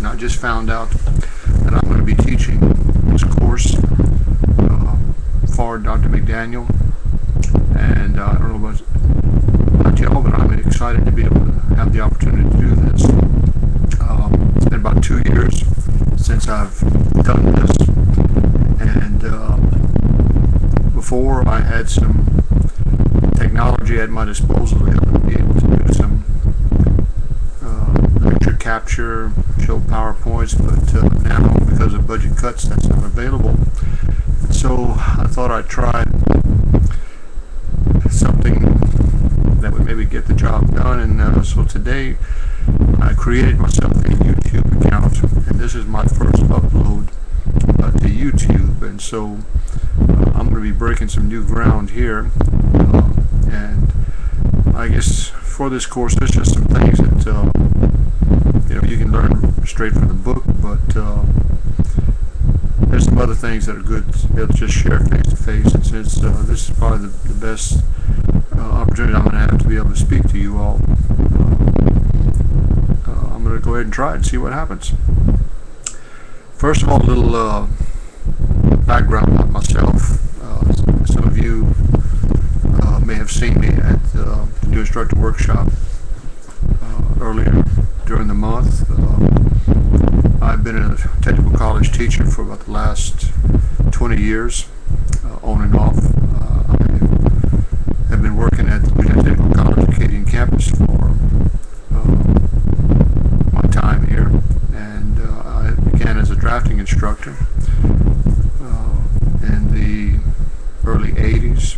and I just found out that I'm going to be teaching this course for Dr. McDaniel, and I don't know about y'all, but I'm excited to be able to have the opportunity to do this. It's been about 2 years since I've done this, and before I had some technology at my disposal to be able to do some lecture capture, show PowerPoints, but now because of budget cuts that's not available. So I thought I'd try something that would maybe get the job done, and so today I created myself a YouTube account, and this is my first upload to YouTube, and so I'm going to be breaking some new ground here, and I guess for this course there's just some things that you can learn straight from the book, but there's some other things that are good to be able to just share face to face, and since this is probably the best opportunity I'm going to have to be able to speak to you all, I'm going to go ahead and try it and see what happens. First of all, a little background about myself. Some of you may have seen me at the New Instructor Workshop earlier during the month. I've been a technical college teacher for about the last 20 years, on and off. I have been working at the Technical College Acadian campus for my time here, and I began as a drafting instructor in the early 80s.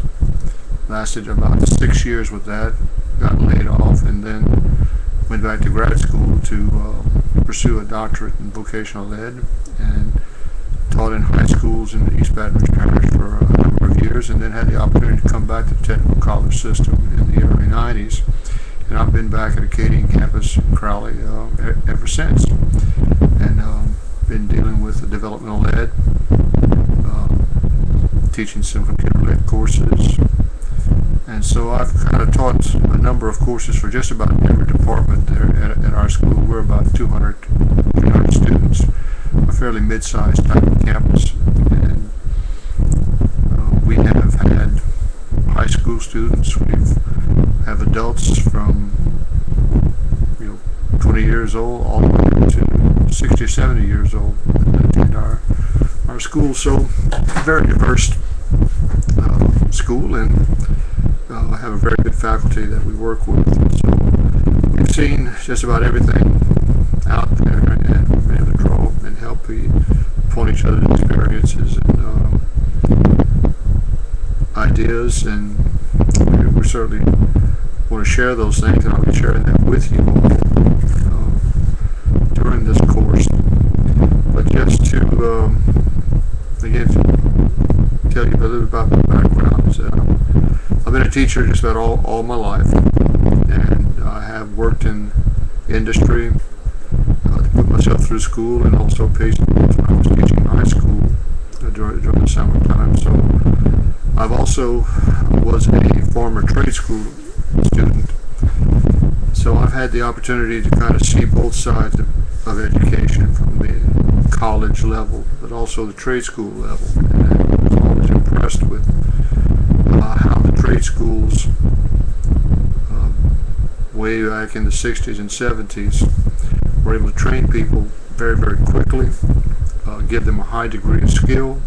Lasted about 6 years with that, got laid off, and then went back to grad school to pursue a doctorate in vocational ed, and taught in high schools in the East Baton Rouge Parish for a number of years, and then had the opportunity to come back to the technical college system in the early 90s. And I've been back at Acadian campus in Crowley ever since, and been dealing with the developmental ed, teaching some computer-led courses, and so I've kind of taught a number of courses for just about every department there at our school. We're about 200 students, a fairly mid-sized type of campus, and we have had high school students, we have adults from 20 years old all the way to 60 or 70 years old that attend our school. So very diverse school, and have a very good faculty that we work with. So we've seen just about everything out there, and we've been able to draw and help upon each other's experiences and ideas, and we certainly want to share those things, and I'll be sharing that with you all during this course. But just to again tell you a little bit about my background. I've been a teacher just about all my life, and I have worked in industry to put myself through school, and also paid when I was teaching high school during the summertime. So I've also was a former trade school student, so I've had the opportunity to kind of see both sides of education, from the college level but also the trade school level, and I was always impressed with how the trade schools way back in the 60s and 70s were able to train people very, very quickly, give them a high degree of skill,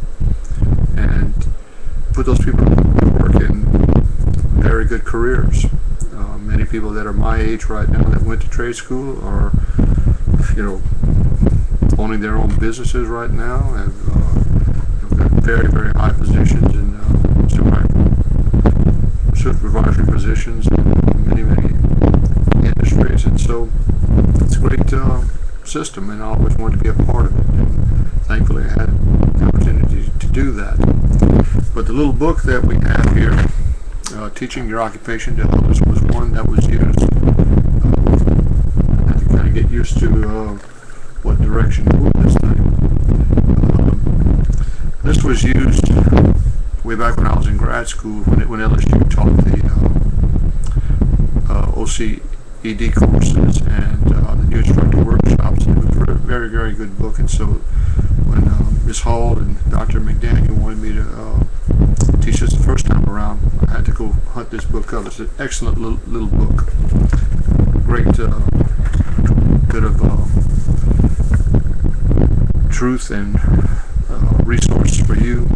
and put those people to work in very good careers. Many people that are my age right now that went to trade school are, owning their own businesses right now, have got very, very high positions in supervisory positions in many, many industries, and so it's a great system, and I always wanted to be a part of it, and thankfully I had the opportunity to do that. But the little book that we have here, Teaching Your Occupation to Others, was one that was used. I had to kind of get used to what direction to move this thing. This was used way back when I was in grad school, when LSU taught the ED courses and the new instructor workshops. It was a very, very good book. And so when Ms. Hall and Dr. McDaniel wanted me to teach this the first time around, I had to go hunt this book up. It's an excellent little book. Great bit of truth and resource for you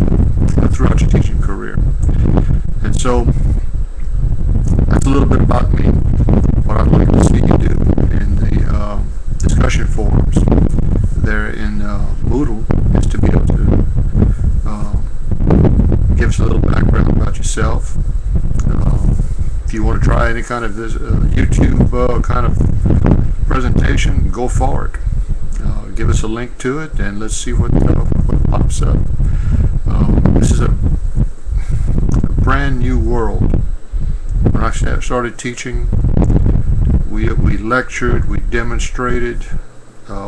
throughout your teaching career. And so that's a little bit about me, what I'd like to see you do in the discussion forums there in Moodle, is to be able to give us a little background about yourself. If you want to try any kind of this YouTube kind of presentation, go for it. Give us a link to it and let's see what pops up. This is a brand new world. When I started teaching, we lectured, we demonstrated,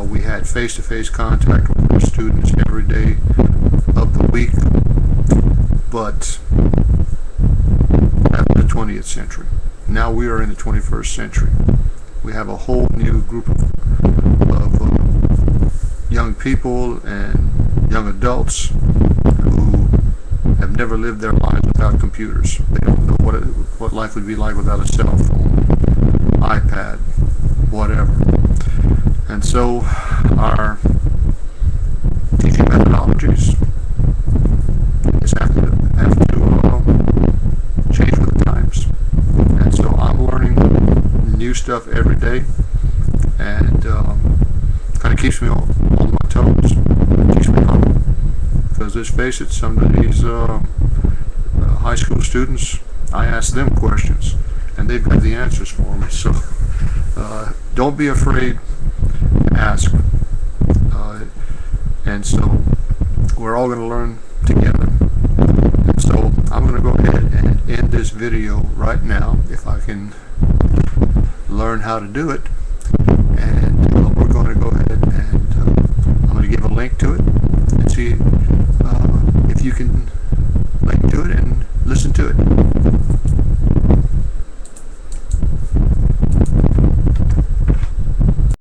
we had face-to-face contact with our students every day of the week. But that was the 20th century. Now we are in the 21st century. We have a whole new group of young people and young adults who have never lived their lives without computers. They don't know what life would be like without a cell phone, iPad, whatever. And so our teaching methodologies have to change with the times. And so I'm learning new stuff every day, and kind of keeps me on my toes, keeps me humble. Because let's face it, some of these high school students, I ask them questions, and they've got the answers for me. So don't be afraid to ask. And so we're all going to learn together. And so I'm going to go ahead and end this video right now, if I can learn how to do it. And we're going to go ahead and I'm going to give a link to it and see if you can link to it and listen to it.